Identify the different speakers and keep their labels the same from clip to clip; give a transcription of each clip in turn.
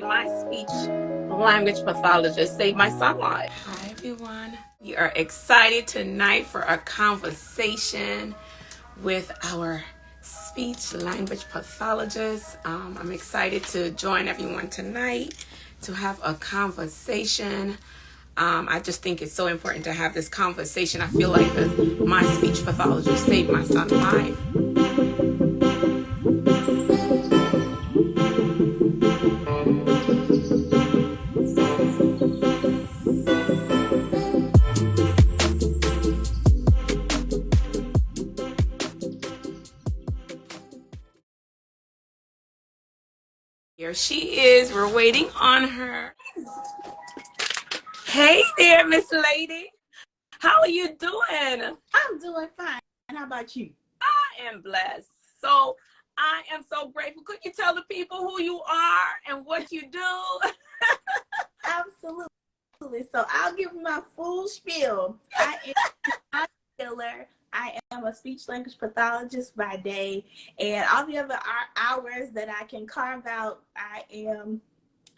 Speaker 1: my speech language pathologist saved my son's life. Hi everyone. We are excited tonight for a conversation with our speech language pathologist. I'm excited to join everyone tonight to have a conversation. I just think it's so important to have this conversation. I feel like my speech pathologist saved my son's life. Here she is. We're waiting on her. Hey there, Miss Lady. How are you doing?
Speaker 2: I'm doing fine. How about you?
Speaker 1: I am blessed. So I am so grateful. Could you tell the people who you are and what you do?
Speaker 2: Absolutely. So I'll give my full spiel. I am a healer. I am a speech language pathologist by day, and all the other hours that I can carve out, I am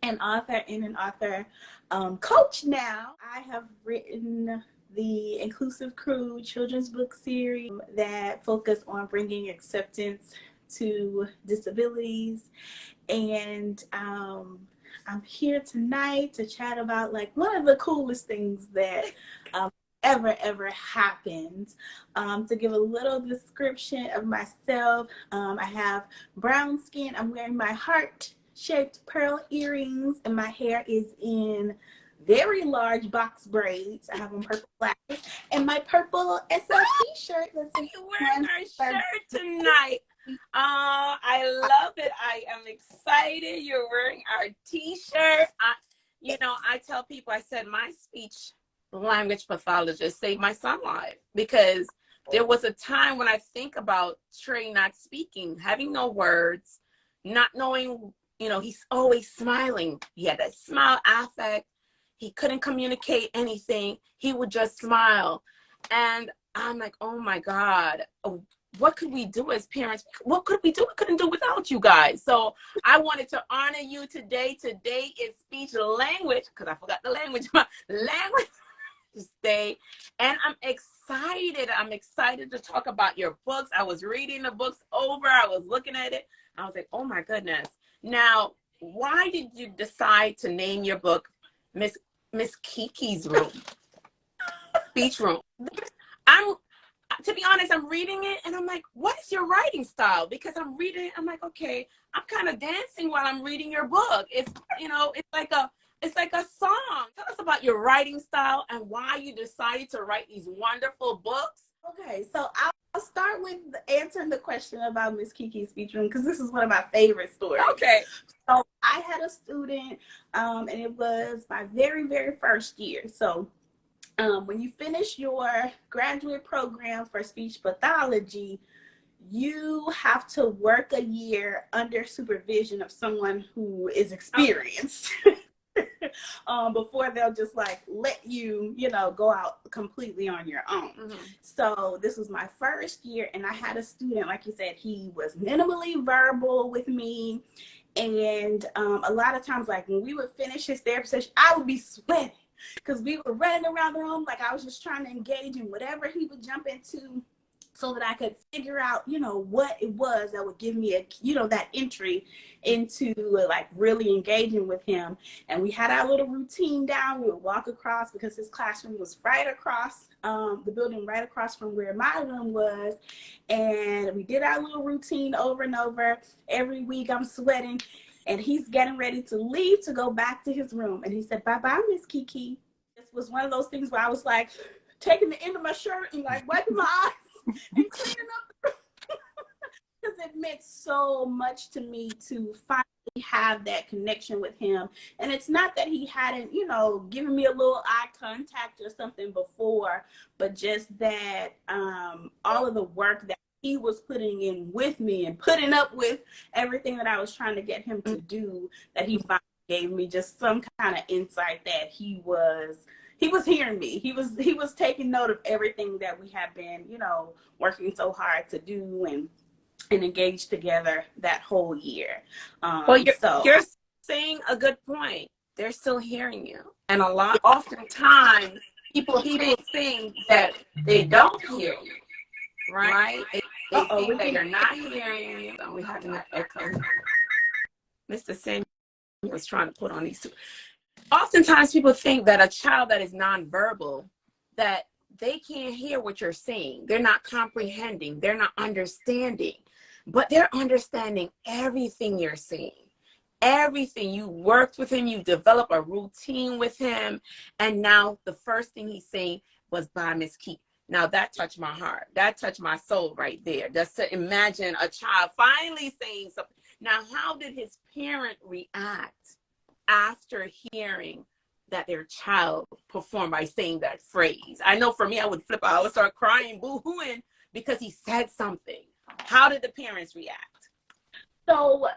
Speaker 2: an author and an author coach now. I have written the Inclusive Crew children's book series that focus on bringing acceptance to disabilities, and I'm here tonight to chat about like one of the coolest things that ever happened. To give a little description of myself, I have brown skin. I'm wearing my heart-shaped pearl earrings, and my hair is in very large box braids. I have on purple glasses and my purple SLP shirt.
Speaker 1: You're wearing our shirt tonight. I love it. I am excited. You're wearing our t-shirt. I tell people, I said my speech language pathologist saved my son's life, because there was a time when I think about Trey not speaking, having no words, not knowing, he's always smiling. He had that smile affect. He couldn't communicate anything. He would just smile. And I'm like, oh my God, what could we do as parents? What could we do? We couldn't do without you guys. So I wanted to honor you today. Today is speech language, because I forgot the language. My language day. And I'm excited to talk about your books. I was reading the books over. I was looking at it. I was like, oh my goodness. Now, why did you decide to name your book Miss Kiki's Room? Speech Room. To be honest, I'm reading it and I'm like, what is your writing style? Because I'm reading it, I'm like, okay, I'm kind of dancing while I'm reading your book. It's like a song. Tell us about your writing style and why you decided to write these wonderful books.
Speaker 2: Okay, so I'll start with answering the question about Miss Kiki's speech room, because this is one of my favorite stories.
Speaker 1: Okay.
Speaker 2: So I had a student, and it was my very first year. So when you finish your graduate program for speech pathology, you have to work a year under supervision of someone who is experienced. Before they'll just like let you, go out completely on your own. Mm-hmm. So this was my first year, and I had a student, like you said, he was minimally verbal with me. And a lot of times, like when we would finish his therapy session, I would be sweating because we were running around the room. Like I was just trying to engage in whatever he would jump into, so that I could figure out, what it was that would give me that entry into like really engaging with him. And we had our little routine down. We would walk across, because his classroom was right across the building, right across from where my room was. And we did our little routine over and over. Every week I'm sweating, and he's getting ready to leave to go back to his room. And he said, bye-bye, Miss Kiki. This was one of those things where I was like taking the end of my shirt and like wiping my eyes and cleaning up, because it meant so much to me to finally have that connection with him. And it's not that he hadn't, given me a little eye contact or something before, but just that all of the work that he was putting in with me and putting up with everything that I was trying to get him to do, that he finally gave me just some kind of insight that he was hearing me. He was taking note of everything that we have been, working so hard to do and engage together that whole year.
Speaker 1: Well, your saying a good point. They're still hearing you. And oftentimes, people think that they don't hear you, right? They think that you're not hearing you. And we have an echo. Mr. Samuel was trying to put on these two. Oftentimes, people think that a child that is nonverbal, that they can't hear what you're saying. They're not comprehending. They're not understanding. But they're understanding everything you're saying. Everything. You worked with him, you develop a routine with him, and now the first thing he's saying was "bye, Miss Key." Now that touched my heart. That touched my soul right there. Just to imagine a child finally saying something. Now, how did his parent react after hearing that their child performed by saying that phrase? I know for me, I would flip out. I would start crying, boo-hooing, because he said something. How did the parents react?
Speaker 2: So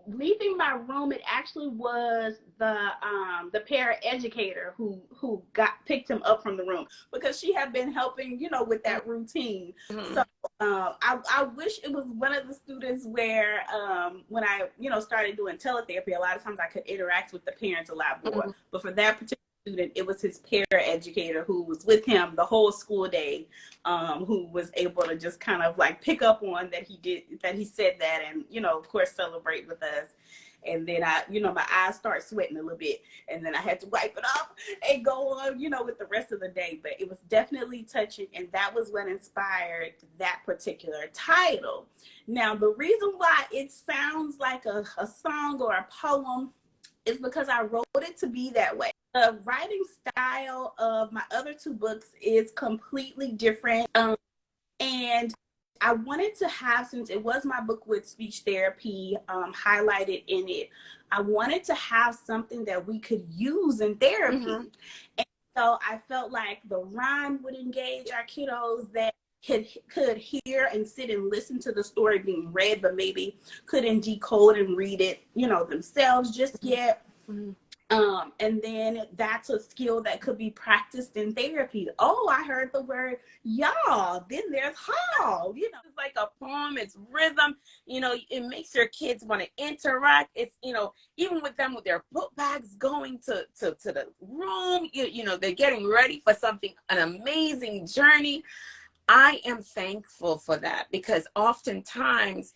Speaker 2: leaving my room, it actually was the paraeducator who picked him up from the room, because she had been helping, with that routine. Mm-hmm. So I wish it was one of the students where when I started doing teletherapy, a lot of times I could interact with the parents a lot more. Mm-hmm. But for that particular student, it was his paraeducator who was with him the whole school day, who was able to just kind of like pick up on that he said that, and of course celebrate with us. And then my eyes start sweating a little bit, and then I had to wipe it off and go on, with the rest of the day. But it was definitely touching, and that was what inspired that particular title. Now, the reason why it sounds like a song or a poem is because I wrote it to be that way. The writing style of my other two books is completely different. And I wanted to have, since it was my book with speech therapy highlighted in it, I wanted to have something that we could use in therapy. Mm-hmm. And so I felt like the rhyme would engage our kiddos that could hear and sit and listen to the story being read, but maybe couldn't decode and read it, themselves just yet. Mm-hmm. And then that's a skill that could be practiced in therapy. Oh, I heard the word y'all. Then there's haul.
Speaker 1: It's like a poem. It's rhythm. It makes your kids want to interact. It's, even with them with their book bags going to the room, they're getting ready for something, an amazing journey. I am thankful for that, because oftentimes,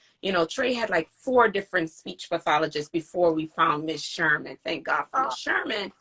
Speaker 1: Trey had like 4 different speech pathologists before we found Miss Sherman. Thank God for Miss Sherman.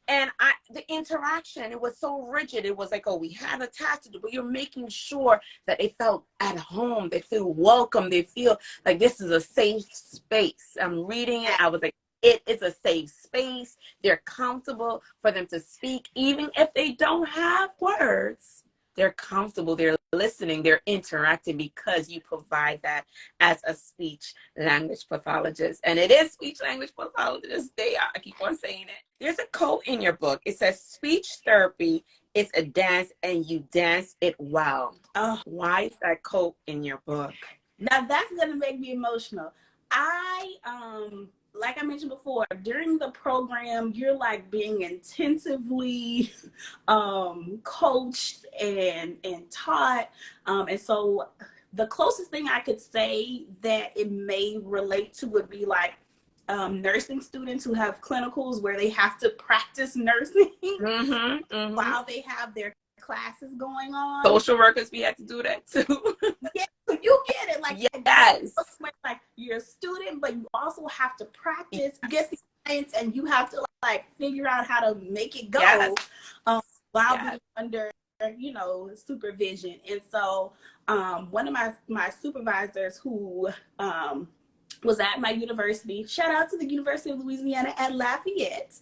Speaker 1: And the interaction, it was so rigid. It was like, oh, we had a task to do, but you're making sure that they felt at home. They feel welcome. They feel like this is a safe space. I'm reading it. I was like, it is a safe space. They're comfortable for them to speak, even if they don't have words. They're comfortable, they're listening, they're interacting, because you provide that as a speech language pathologist. And it is speech language pathologists. They are. I keep on saying it. There's a quote in your book. It says, speech therapy is a dance and you dance it well. Why is that quote in your book?
Speaker 2: Now that's going to make me emotional. Like I mentioned before, during the program, you're like being intensively coached and taught. And so the closest thing I could say that it may relate to would be like nursing students who have clinicals where they have to practice nursing while they have their classes going on.
Speaker 1: Social workers, we have to do that too.
Speaker 2: Yeah, you get it. Like,
Speaker 1: yes.
Speaker 2: Like you're a student, but you also have to practice, get the science, and you have to like figure out how to make it go while being under, supervision. And so one of my supervisors who was at my university, shout out to the University of Louisiana at Lafayette,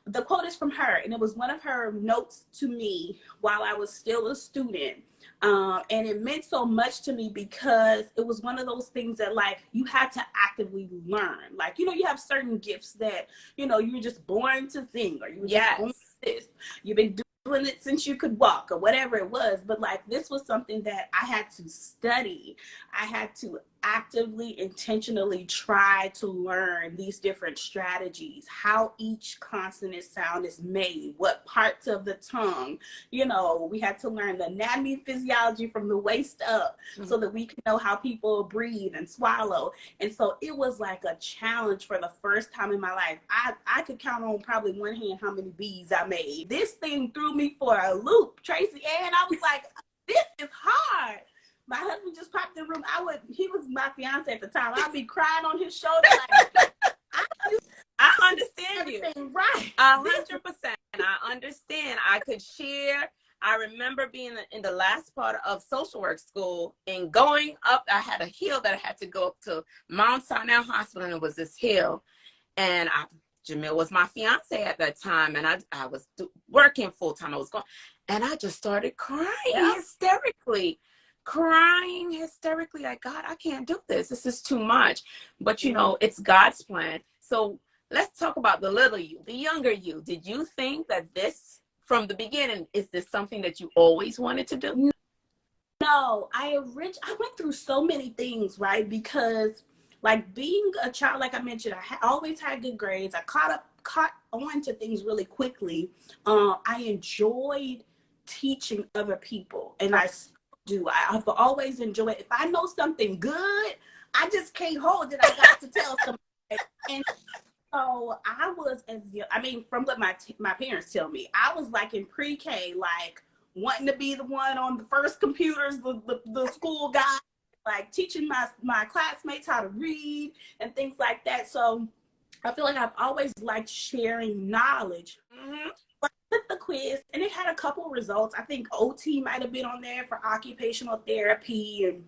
Speaker 2: the quote is from her, and it was one of her notes to me while I was still a student. And it meant so much to me because it was one of those things that like you had to actively learn. Like, you have certain gifts that, you were just born to sing, or you were just born to this. You've been doing it since you could walk, or whatever it was. But like, this was something that I had to study. I had to actively, intentionally try to learn these different strategies, how each consonant sound is made, what parts of the tongue, you know, we had to learn the anatomy and physiology from the waist up so that we can know how people breathe and swallow. And so it was like a challenge for the first time in my life. I could count on probably one hand how many B's I made. This thing threw me for a loop, Tracy, and I was like, this is hard. My husband just popped in the room. He was my fiance at the time. I'd be crying on his shoulder like,
Speaker 1: I understand you.
Speaker 2: Right.
Speaker 1: 100%. I understand. I could share. I remember being in the last part of social work school and going up. I had a hill that I had to go up to Mount Sinai Hospital, and it was this hill. And Jamil was my fiance at that time, and I was working full time. I was going, and I just started crying hysterically. Like, God, I can't do this. This is too much. But, you know, it's God's plan. So let's talk about the little you, the younger you. Did you think that this, from the beginning, is this something that you always wanted to do?
Speaker 2: No, I went through so many things, right? Because, like, being a child, like I mentioned, I always had good grades. I caught on to things really quickly. I enjoyed teaching other people, and I do. I've always enjoyed it. If I know something good, I just can't hold it. I got to tell somebody. And so I was, from what my parents tell me, I was like in pre-K, like wanting to be the one on the first computers, the school guy, like teaching my classmates how to read and things like that. So I feel like I've always liked sharing knowledge. But I took the quiz, and it had a couple results. I think OT might have been on there for occupational therapy,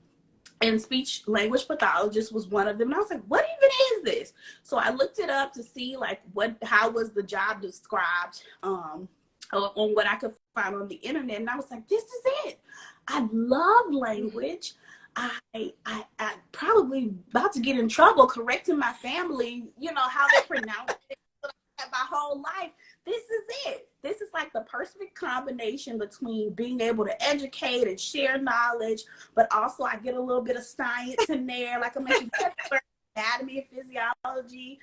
Speaker 2: and speech language pathologist was one of them. And I was like, what even is this? So I looked it up to see like how was the job described on what I could find on the internet. And I was like, this is it. I love language. I probably about to get in trouble correcting my family, you know, how they pronounce it my whole life. This is it. This is like the perfect combination between being able to educate and share knowledge, but also I get a little bit of science in there. Like I mentioned, anatomy and physiology.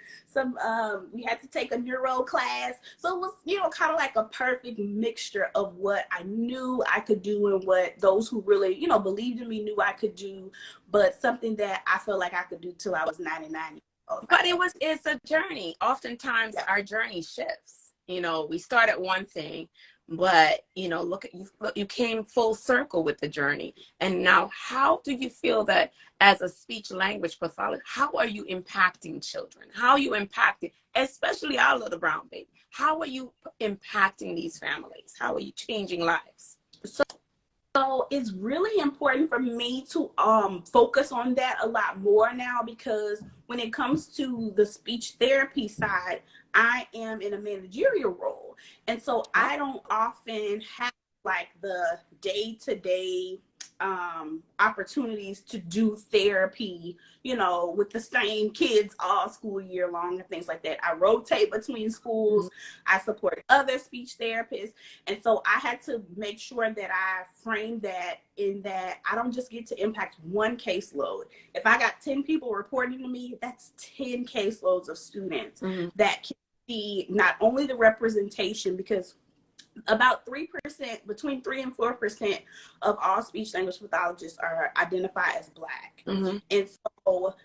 Speaker 2: We had to take a neuro class. So it was, you know, kind of like a perfect mixture of what I knew I could do and what those who really, you know, believed in me knew I could do, but something that I felt like I could do till I was 99 years old.
Speaker 1: But it's a journey. Oftentimes our journey shifts. You know, we start at one thing, but, you know, look, you came full circle with the journey. And now, how do you feel that as a speech language pathologist, how are you impacting children? How are you impacting, especially our little brown baby? How are you impacting these families? How are you changing lives?
Speaker 2: So it's really important for me to focus on that a lot more now, because when it comes to the speech therapy side, I am in a managerial role. And so I don't often have like the day-to-day opportunities to do therapy, you know, with the same kids all school year long and things like that. I rotate between schools. I support other speech therapists. And so I had to make sure that I frame that in that I don't just get to impact one caseload. If I got 10 people reporting to me, that's 10 caseloads of students that can see not only the representation, because about 3%, between 3 and 4% of all speech language pathologists are identified as Black. And so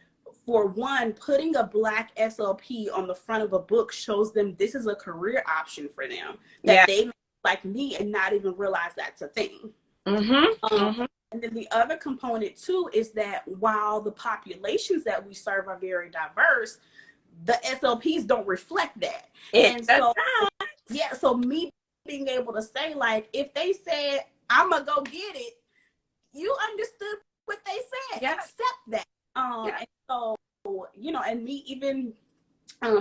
Speaker 2: for one, putting a Black SLP on the front of a book shows them this is a career option for them, that they may like me and not even realize that's a thing. And then the other component too is that while the populations that we serve are very diverse, the SLPs don't reflect that. So me being able to say, like, if they said, I'm gonna go get it, you understood what they said. Accept that. And so, you know, and me even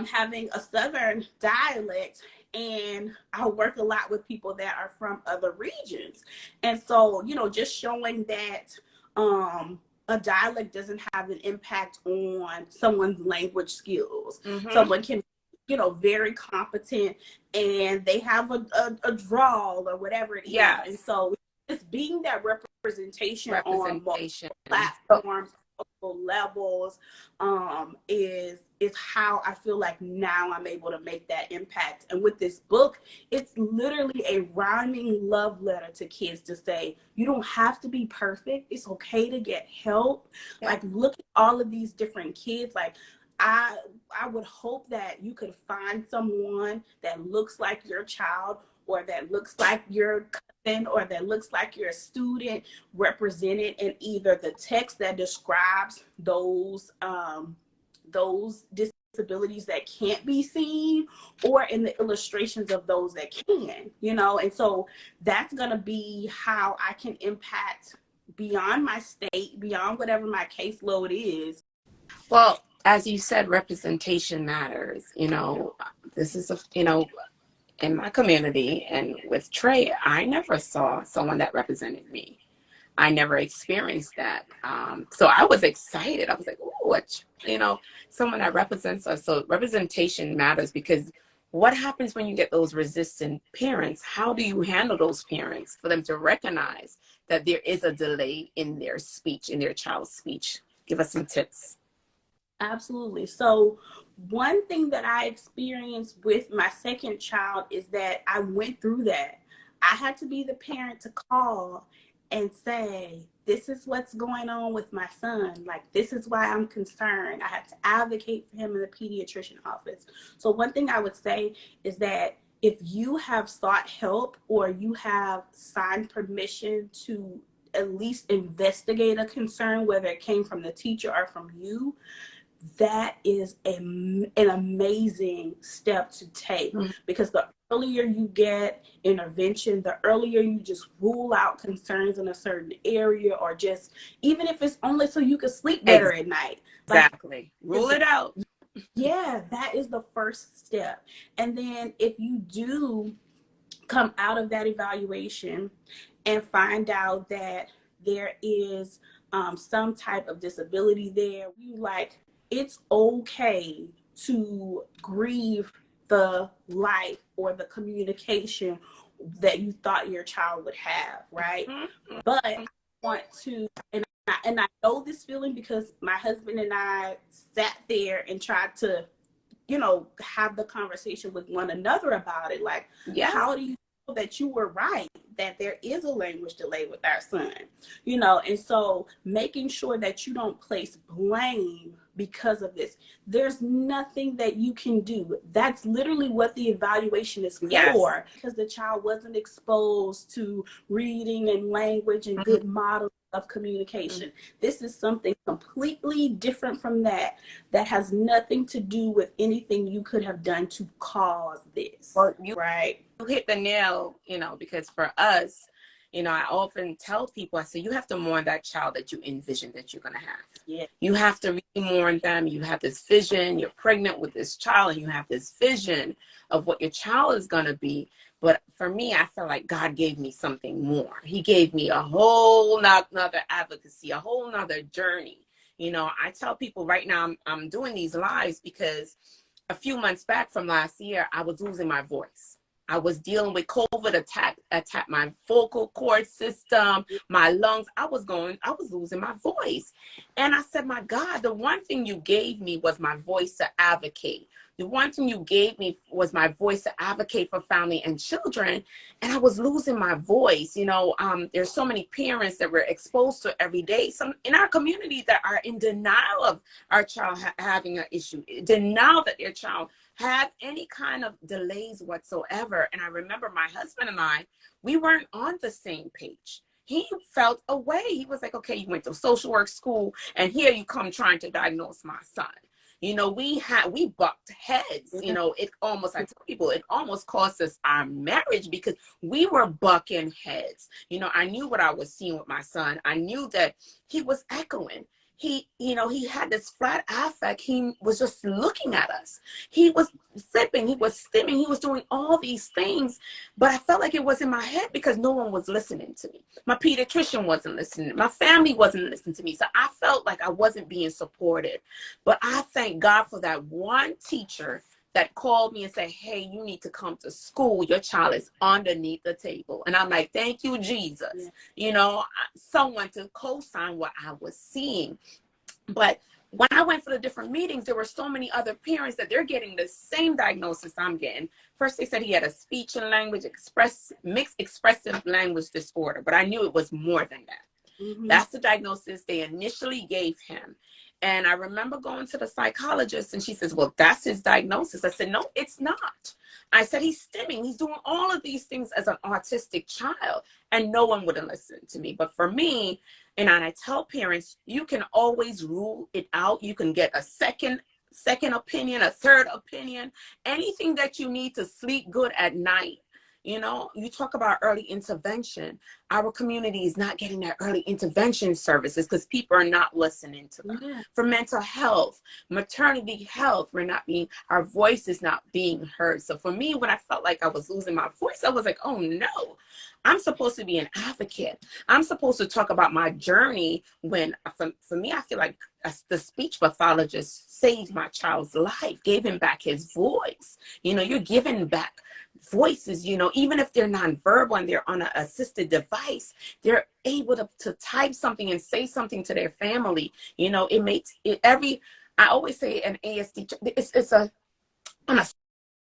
Speaker 2: having a Southern dialect, and I work a lot with people that are from other regions. And so, you know, just showing that a dialect doesn't have an impact on someone's language skills. Someone can, you know, very competent and they have a drawl or whatever it is. And so just being that representation on platforms, levels, is how I feel like now I'm able to make that impact. And with this book, it's literally a rhyming love letter to kids to say, you don't have to be perfect. It's okay to get help.
Speaker 1: Yeah.
Speaker 2: Like, look at all of these different kids. Like, I would hope that you could find someone that looks like your child, or that looks like your cousin, or that looks like your student, represented in either the text that describes those disabilities that can't be seen, or in the illustrations of those that can, you know. And so that's going to be how I can impact beyond my state, beyond whatever my caseload is.
Speaker 1: Well, as you said, representation matters. You know, this is in my community and with Trey, I never saw someone that represented me. I never experienced that. So I was excited. I was like, oh, someone that represents us. So representation matters, because what happens when you get those resistant parents? How do you handle those parents for them to recognize that there is a delay in their speech, in their child's speech? Give us some tips.
Speaker 2: Absolutely. So one thing that I experienced with my second child is that I went through that. I had to be the parent to call and say, this is what's going on with my son. Like, this is why I'm concerned. I had to advocate for him in the pediatrician office. So one thing I would say is that if you have sought help, or you have signed permission to at least investigate a concern, whether it came from the teacher or from you, that is an amazing step to take, because the earlier you get intervention, the earlier you just rule out concerns in a certain area, or just, even if it's only so you can sleep better at night.
Speaker 1: Exactly. Rule it out.
Speaker 2: Yeah, that is the first step. And then if you do come out of that evaluation and find out that there is some type of disability there, it's okay to grieve the life or the communication that you thought your child would have, right? Mm-hmm. But I want to, and I know this feeling, because my husband and I sat there and tried to, have the conversation with one another about it. Like, how do you know that you were right, that there is a language delay with our son? And so making sure that you don't place blame because of this. There's nothing that you can do. That's literally what the evaluation is for, because the child wasn't exposed to reading and language and good models of communication. This is something completely different from that has nothing to do with anything you could have done to cause this.
Speaker 1: Well, you hit the nail, because for us, I often tell people, I say, you have to mourn that child that you envision that you're going to have. Yeah. You have to really mourn them. You have this vision. You're pregnant with this child, and you have this vision of what your child is going to be. But for me, I feel like God gave me something more. He gave me a whole nother advocacy, a whole nother journey. I tell people right now, I'm doing these lives because a few months back from last year, I was losing my voice. I was dealing with COVID attack my vocal cord system, my lungs. I was losing my voice. And I said, my God, the one thing you gave me was my voice to advocate. The one thing you gave me was my voice to advocate for family and children. And I was losing my voice. There's so many parents that we're exposed to every day. Some in our community that are in denial of our child having an issue, denial that their child have any kind of delays whatsoever. And I remember my husband and we weren't on the same page. He felt away. He was like, okay, you went to social work school, and here you come trying to diagnose my son. We bucked heads. I tell people, it almost cost us our marriage because we were bucking heads. I knew what I was seeing with my son. I knew that he was echoing. He had this flat affect. He was just looking at us. He was flipping, he was stimming, he was doing all these things. But I felt like it was in my head because no one was listening to me. My pediatrician wasn't listening. My family wasn't listening to me. So I felt like I wasn't being supported. But I thank God for that one teacher that called me and said, hey, you need to come to school. Your child is underneath the table. And I'm like, thank you, Jesus. Someone to co-sign what I was seeing. But when I went for the different meetings, there were so many other parents that they're getting the same diagnosis I'm getting. First, they said he had a speech and language mixed expressive language disorder, but I knew it was more than that.
Speaker 2: Mm-hmm.
Speaker 1: That's the diagnosis they initially gave him. And I remember going to the psychologist and she says, well, that's his diagnosis. I said, no, it's not. I said, he's stimming. He's doing all of these things as an autistic child. And no one wouldn't listen to me. But for me, and I tell parents, you can always rule it out. You can get a second opinion, a third opinion, anything that you need to sleep good at night. You know, you talk about early intervention. Our community is not getting that early intervention services because people are not listening to them.
Speaker 2: Yeah.
Speaker 1: For mental health, maternity health, our voice is not being heard. So for me, when I felt like I was losing my voice, I was like, oh no, I'm supposed to be an advocate. I'm supposed to talk about my journey when, for me, I feel like the speech pathologist saved my child's life, gave him back his voice. You know, you're giving back voices, you know, even if they're nonverbal and they're on an assisted device, they're able to type something and say something to their family. You know, it makes it I always say an ASD, it's on a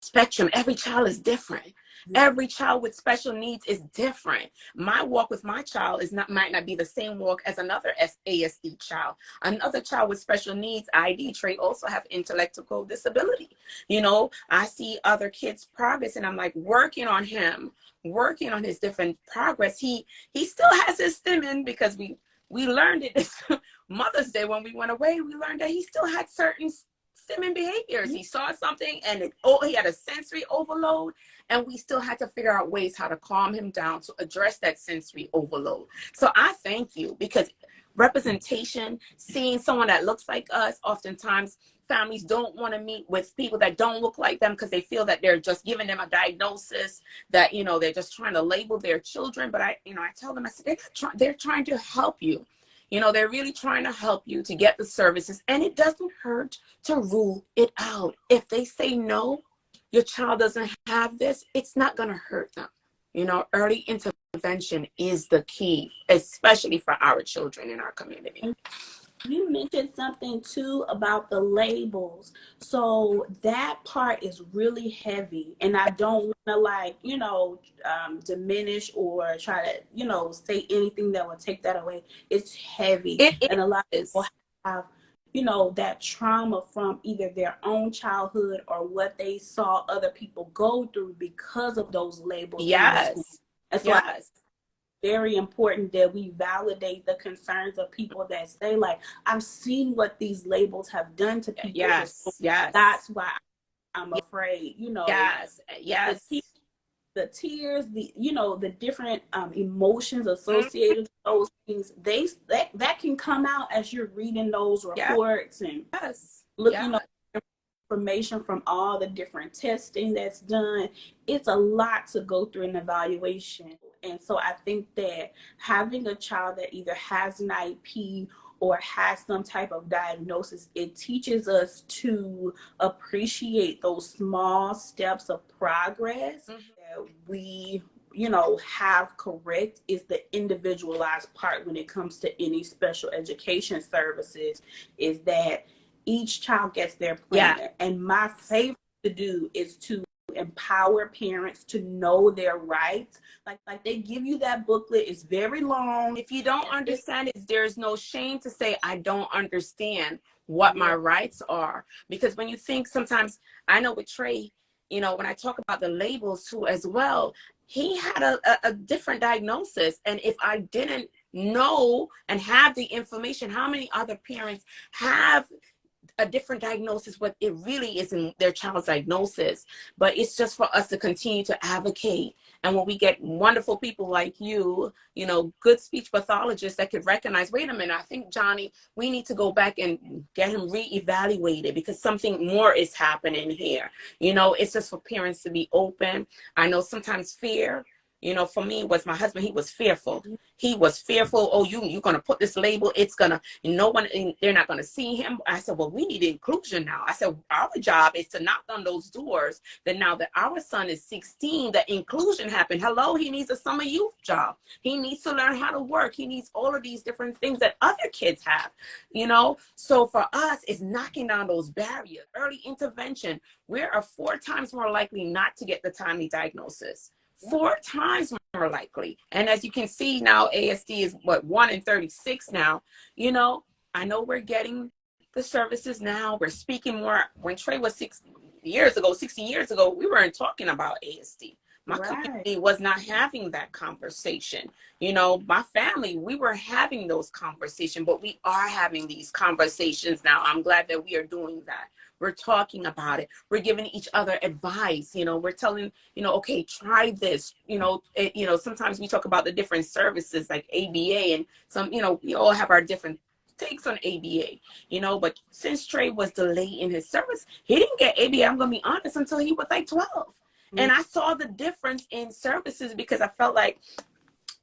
Speaker 1: spectrum. Every child is different. Every child with special needs is different. My walk with my child might not be the same walk as another ASD child. Another child with special needs, ID trait, also have intellectual disability. You know, I see other kids' progress and I'm like working on him, working on his different progress. He still has his stimming because we learned it this Mother's Day when we went away. We learned that he still had certain stimming behaviors. He saw something and he had a sensory overload, and we still had to figure out ways how to calm him down to address that sensory overload. So I thank you, because representation, seeing someone that looks like us, oftentimes families don't want to meet with people that don't look like them because they feel that they're just giving them a diagnosis, that, you know, they're just trying to label their children. But I tell them, I said, they're trying to help you. You know, they're really trying to help you to get the services, and it doesn't hurt to rule it out. If they say no, your child doesn't have this, it's not going to hurt them. You know, early intervention is the key, especially for our children in our community.
Speaker 2: You mentioned something too about the labels. So that part is really heavy, and I don't want to, like, you know, diminish or try to, you know, say anything that would take that away. It's heavy. And a lot of people have, you know, that trauma from either their own childhood or what they saw other people go through because of those labels.
Speaker 1: Yes.
Speaker 2: And so yes. Very important that we validate the concerns of people that say, like, I've seen what these labels have done to people.
Speaker 1: Yes, yes.
Speaker 2: That's why I'm afraid, you know.
Speaker 1: Yes, yes.
Speaker 2: The tears, you know, the different emotions associated with those things, that can come out as you're reading those reports and looking up information from all the different testing that's done. It's a lot to go through an evaluation. And so I think that having a child that either has an IEP or has some type of diagnosis, it teaches us to appreciate those small steps of progress that we, you know, have correct. Is the individualized part when it comes to any special education services, is that each child gets their plan. And my favorite to do is to empower parents to know their rights. Like they give you that booklet. It's very long. If you don't understand it, there's no shame to say, I don't understand what my rights are. Because when you think, sometimes, I know with Trey, you know, when I talk about the labels too as well, he had a different diagnosis. And if I didn't know and have the information, how many other parents have a different diagnosis, what it really isn't their child's diagnosis? But it's just for us to continue to advocate. And when we get wonderful people like you know, good speech pathologists that could recognize, wait a minute, I think Johnny, we need to go back and get him reevaluated because something more is happening here. You know, it's just for parents to be open. I know sometimes fear,
Speaker 1: You know, for me was my husband. He was fearful. He was fearful. Oh, you're going to put this label. It's going to, no one, they're not going to see him. I said, well, we need inclusion now. I said, our job is to knock on those doors. That now that our son is 16, that inclusion happened. Hello, he needs a summer youth job. He needs to learn how to work. He needs all of these different things that other kids have, you know? So for us, it's knocking down those barriers. Early intervention, we are 4 times more likely not to get the timely diagnosis. 4 times more likely. And as you can see now, ASD is what, 1 in 36 now. You know, I know we're getting the services now. We're speaking more. When Trey was 60 years ago, we weren't talking about ASD. My community was not having that conversation. You know, my family, we were having those conversations, but we are having these conversations now. I'm glad that we are doing that. We're talking about it. We're giving each other advice. You know, we're telling, you know, okay, try this. You know, sometimes we talk about the different services like ABA and some, you know, we all have our different takes on ABA, you know, but since Trey was delayed in his service, he didn't get ABA, I'm going to be honest, until he was like 12. And I saw the difference in services because I felt like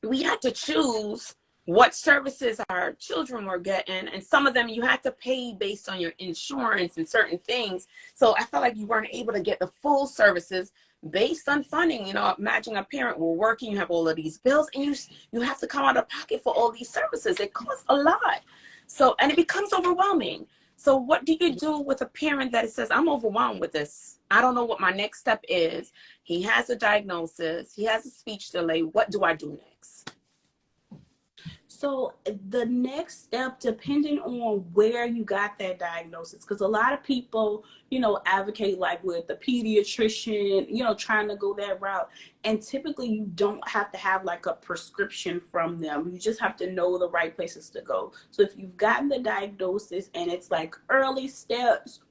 Speaker 1: we had to choose what services our children were getting. And some of them you had to pay based on your insurance and certain things. So I felt like you weren't able to get the full services based on funding. You know, imagine a parent, we're working, you have all of these bills, and you have to come out of pocket for all these services. It costs a lot. So, and it becomes overwhelming. So what do you do with a parent that says, I'm overwhelmed with this? I don't know what my next step is. He has a diagnosis. He has a speech delay. What do I do next?
Speaker 2: So the next step, depending on where you got that diagnosis, because a lot of people, you know, advocate like with the pediatrician, you know, trying to go that route. And typically you don't have to have like a prescription from them. You just have to know the right places to go. So if you've gotten the diagnosis and it's like early steps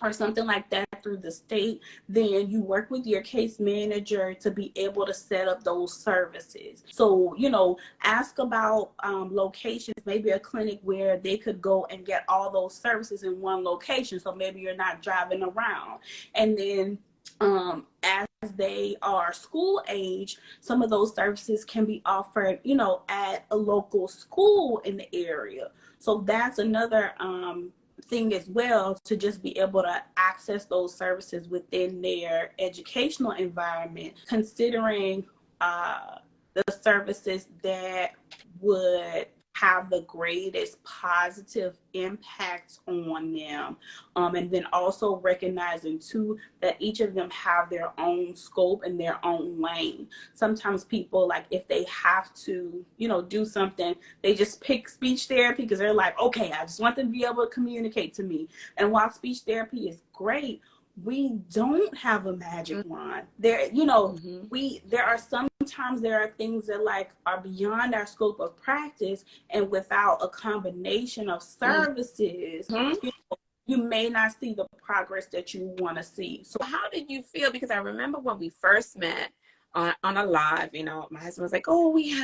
Speaker 2: or something like that through the state, then you work with your case manager to be able to set up those services. So, you know, ask about locations, maybe a clinic where they could go and get all those services in one location. So maybe you're not driving around. And then as they are school age, some of those services can be offered, you know, at a local school in the area. So that's another thing as well, to just be able to access those services within their educational environment, considering the services that would have the greatest positive impact on them. And then also recognizing too that each of them have their own scope and their own lane. Sometimes people, like if they have to, you know, do something, they just pick speech therapy because they're like, okay, I just want them to be able to communicate to me. And while speech therapy is great, we don't have a magic wand. There, you know, sometimes there are things that like are beyond our scope of practice, and without a combination of services, you may not see the progress that you want to see. So
Speaker 1: how did you feel? Because I remember when we first met on a live, you know, my husband was like, oh, we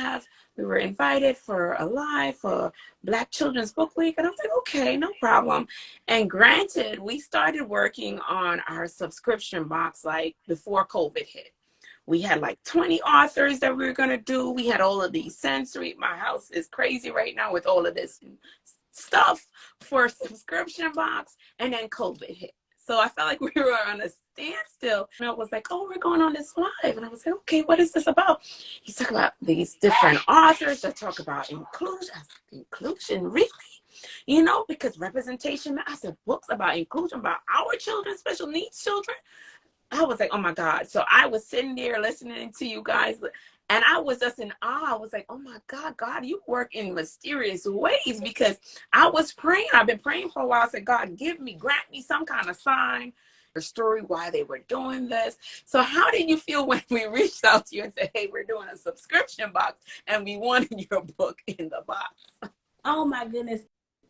Speaker 1: were invited for a live for Black Children's Book Week. And I was like, okay, no problem. And granted, we started working on our subscription box like before COVID hit. We had like 20 authors that we were going to do. We had all of these sensory. My house is crazy right now with all of this stuff for subscription box. And then COVID hit. So I felt like we were on a standstill. And I was like, oh, we're going on this live. And I was like, okay, what is this about? He's talking about these different authors that talk about inclusion. I said, inclusion, really? You know, because representation, I said, books about inclusion, about our children, special needs children. I was like, oh my God. So I was sitting there listening to you guys, and I was just in awe. I was like, oh my God, God, you work in mysterious ways, because I was praying. I've been praying for a while. I said, God, grant me some kind of sign, or story why they were doing this. So how did you feel when we reached out to you and said, hey, we're doing a subscription box and we wanted your book in the box?
Speaker 2: Oh my goodness.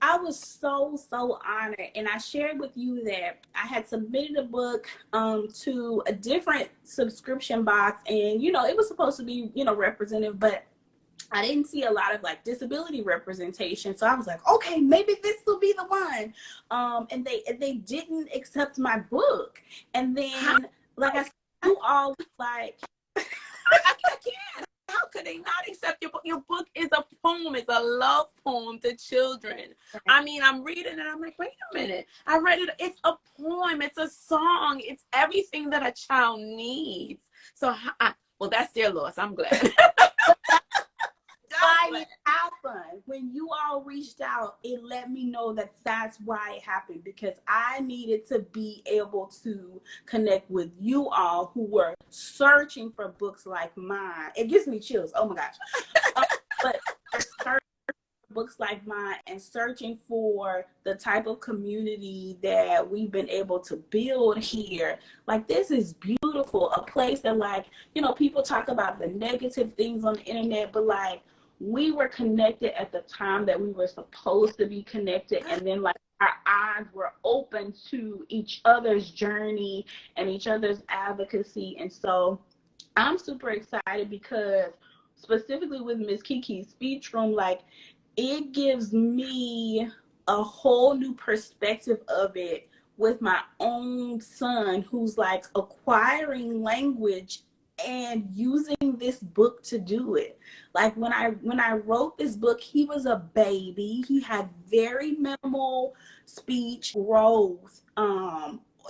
Speaker 2: I was so honored, and I shared with you that I had submitted a book to a different subscription box, and you know, it was supposed to be, you know, representative, but I didn't see a lot of like disability representation. So I was like, okay, maybe this will be the one. And they didn't accept my book. And then, like I said, you all like
Speaker 1: I can't. How could they not accept your book? Your book is a poem. It's a love poem to children. I mean, I'm reading it. I'm like, wait a minute. I read it. It's a poem. It's a song. It's everything that a child needs. So, well, that's their loss. I'm glad.
Speaker 2: Why it happened. When you all reached out, it let me know that that's why it happened, because I needed to be able to connect with you all who were searching for books like mine. It gives me chills. Oh my gosh. But searching for books like mine and searching for the type of community that we've been able to build here. Like, this is beautiful. A place that, like, you know, people talk about the negative things on the internet, but like, we were connected at the time that we were supposed to be connected, and then like our eyes were open to each other's journey and each other's advocacy. And so I'm super excited because specifically with Miss.Key Key's speech room, like, it gives me a whole new perspective of it with my own son, who's like acquiring language and using this book to do it. Like, when I wrote this book, he was a baby. He had very minimal speech growth.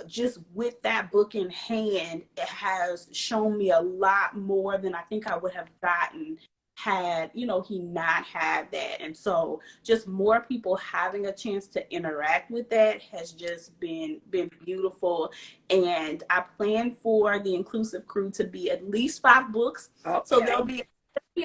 Speaker 2: Just with that book in hand, it has shown me a lot more than I think I would have gotten had, you know, he not had that. And so just more people having a chance to interact with that has just been beautiful. And I plan for the inclusive crew to be at least 5 books. Okay. So there'll be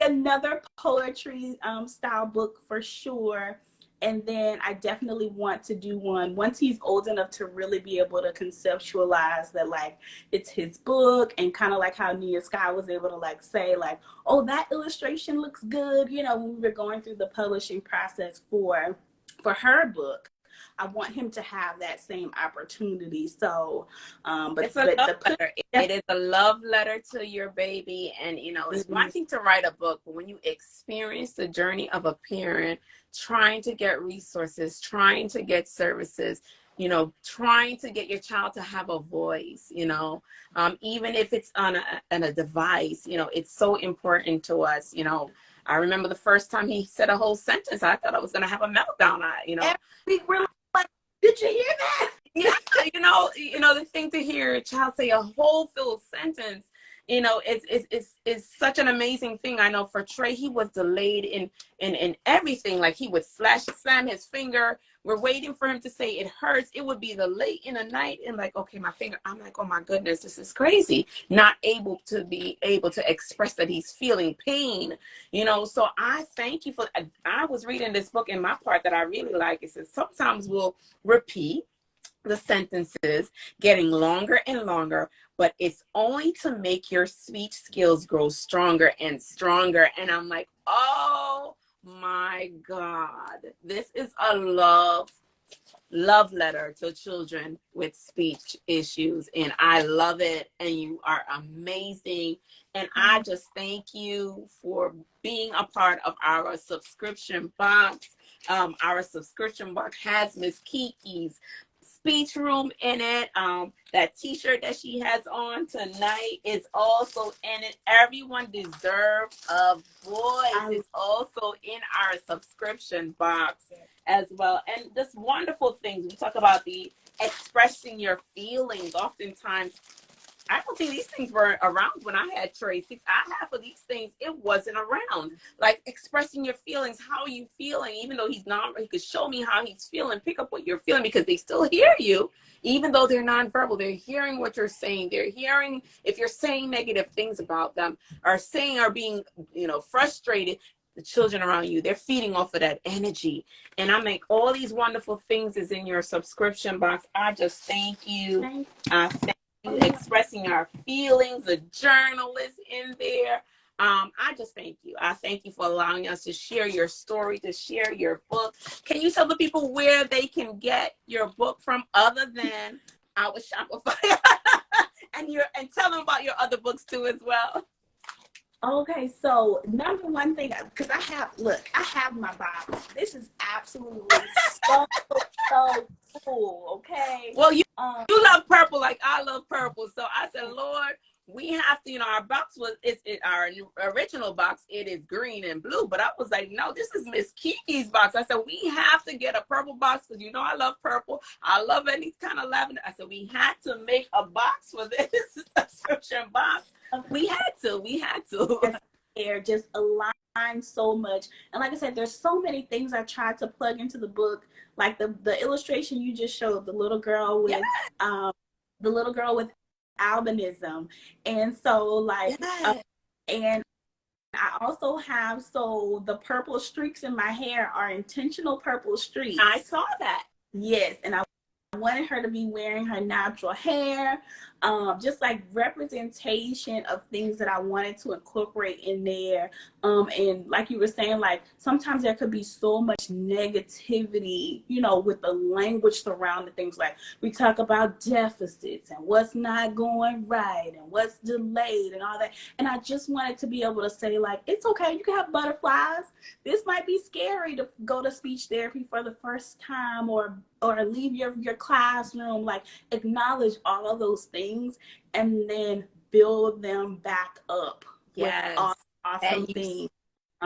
Speaker 2: another poetry style book for sure. And then I definitely want to do one once he's old enough to really be able to conceptualize that, like, it's his book, and kind of like how Nia Sky was able to like say like, oh, that illustration looks good, you know, when we were going through the publishing process for her book. I want him to have that same opportunity. So, but
Speaker 1: it's a love letter. It is a love letter to your baby. And, you know, it's one thing to write a book, but when you experience the journey of a parent trying to get resources, trying to get services, you know, trying to get your child to have a voice, you know, even if it's on a device, you know, it's so important to us. You know, I remember the first time he said a whole sentence, I thought I was going to have a meltdown. You know,
Speaker 2: we were like, did you hear that?
Speaker 1: Yeah, you know, the thing to hear a child say a whole full sentence, you know, it's such an amazing thing. I know for Trey, he was delayed in everything. Like, he would slam his finger. We're waiting for him to say it hurts. It would be the late in the night, and like, okay, my finger. I'm like, oh my goodness, this is crazy. Not able to express that he's feeling pain, you know. So I thank you for. I was reading this book, and my part that I really like, it says sometimes we'll repeat the sentences, getting longer and longer, but it's only to make your speech skills grow stronger and stronger. And I'm like, oh my God, this is a love letter to children with speech issues. And I love it. And you are amazing. And I just thank you for being a part of our subscription box. Our subscription box has Miss.Key Key's speech room in it. That t-shirt that she has on tonight is also in it. Everyone deserves a voice. It's also in our subscription box as well. And just wonderful things. We talk about the expressing your feelings. Oftentimes, I don't think these things were around when I had Trey. Half of these things, it wasn't around. Like, expressing your feelings. How are you feeling? Even though he's not, he could show me how he's feeling. Pick up what you're feeling, because they still hear you. Even though they're nonverbal, they're hearing what you're saying. They're hearing if you're saying negative things about them, or being, you know, frustrated. The children around you, they're feeding off of that energy. And I make all these wonderful things is in your subscription box. I just thank you. I thank you, expressing our feelings. The journal is in there. I just thank you. I thank you for allowing us to share your story, to share your book. Can you tell the people where they can get your book from, other than our Shopify? and tell them about your other books too as well.
Speaker 2: Okay, so number one thing, because I have my Bible. This is absolutely so cool. Okay.
Speaker 1: Well, you love purple like I love purple, so I said, Lord, we have to, our box was, our original box, it is green and blue. But I was like, no, this is Miss Kiki's box. I said, we have to get a purple box because I love purple. I love any kind of lavender. I said, we had to make a box for this subscription box. We had to.
Speaker 2: They're just aligned so much. And like I said, there's so many things I tried to plug into the book. Like the illustration you just showed, the little girl with albinism. And so like, and I also have, so the purple streaks in my hair are intentional purple streaks.
Speaker 1: I saw that.
Speaker 2: Yes. And I wanted her to be wearing her natural hair, just like representation of things that I wanted to incorporate in there. And like you were saying, like sometimes there could be so much negativity, with the language surrounding things. Like we talk about deficits and what's not going right and what's delayed and all that. And I just wanted to be able to say, like, it's okay, you can have butterflies. This might be scary to go to speech therapy for the first time or leave your classroom. Like, acknowledge all of those things and then build them back up.
Speaker 1: Yes.
Speaker 2: With awesome things.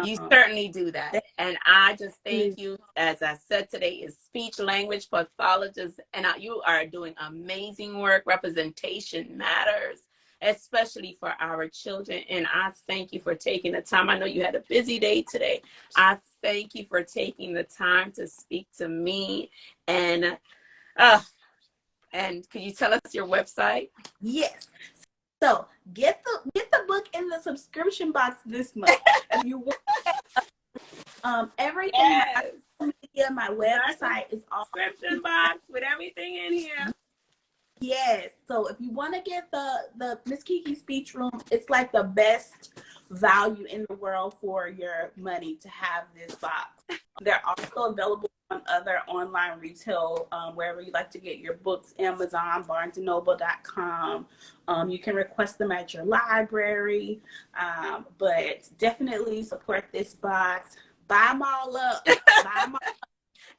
Speaker 1: You certainly do that. And I just thank you. As I said, today is speech language pathologist, and you are doing amazing work. Representation matters, especially for our children. And I thank you for taking the time. I know you had a busy day today. I thank you for taking the time to speak to me. And could you tell us your website?
Speaker 2: Yes. So get the book in the subscription box this month. If you want everything, my website is all
Speaker 1: subscription box with everything in here.
Speaker 2: Yes. So if you want to get the Miss.Key Key speech room, it's like the best value in the world for your money to have this box. They're also available on other online retail, wherever you like to get your books, Amazon, BarnesandNoble.com. You can request them at your library, but definitely support this box. Buy them all up. Buy them all up.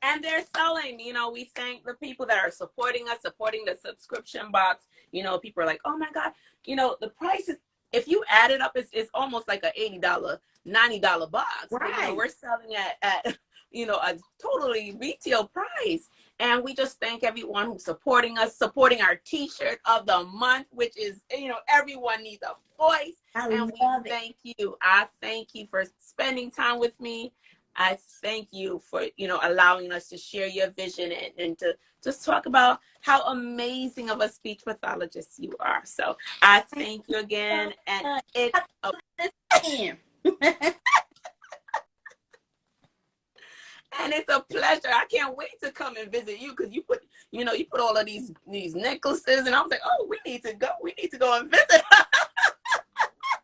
Speaker 1: And they're selling, we thank the people that are supporting us, supporting the subscription box. People are like, oh my God, the price is, if you add it up, it's almost like a $80, $90 box.
Speaker 2: Right.
Speaker 1: But, we're selling at a totally retail price. And we just thank everyone who's supporting us, supporting our t-shirt of the month, which is, everyone needs a voice. And we thank you. I thank you for spending time with me. I thank you for, allowing us to share your vision and to just talk about how amazing of a speech pathologist you are. So I thank you again. And it's and it's a pleasure. I can't wait to come and visit you because you put all of these necklaces, and I was like, oh, we need to go and visit.